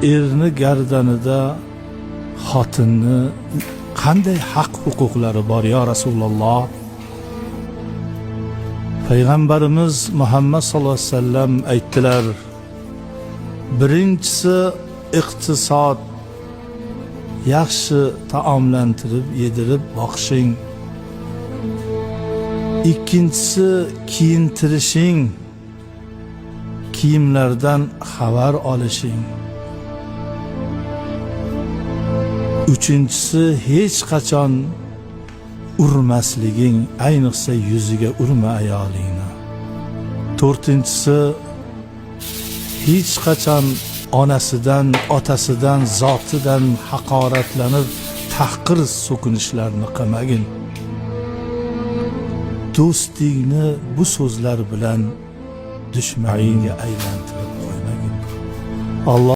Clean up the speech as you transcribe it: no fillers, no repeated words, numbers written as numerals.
erni gardanida xotinni qanday haq huquqlari bor ya Rasululloh? Payg'ambarimiz Muhammad sallallohu alayhi vasallam aytdilar, birinchisi iqtisod, yaxshi taomlantirib yedirib boqishing. Ikkinchisi kiyintirishing, kiyimlardan xabar olishing. Uchinchisi hech qachon urmasliging, ayniqsa yuziga urma ayolingni. To'rtinchisi hech qachon onasidan, otasidan, zotidan haqoratlanib tahqir so'kinishlarni qilmagin. Do'stingni bu so'zlar bilan dushmaningga aylantirib qo'ymagin. Alloh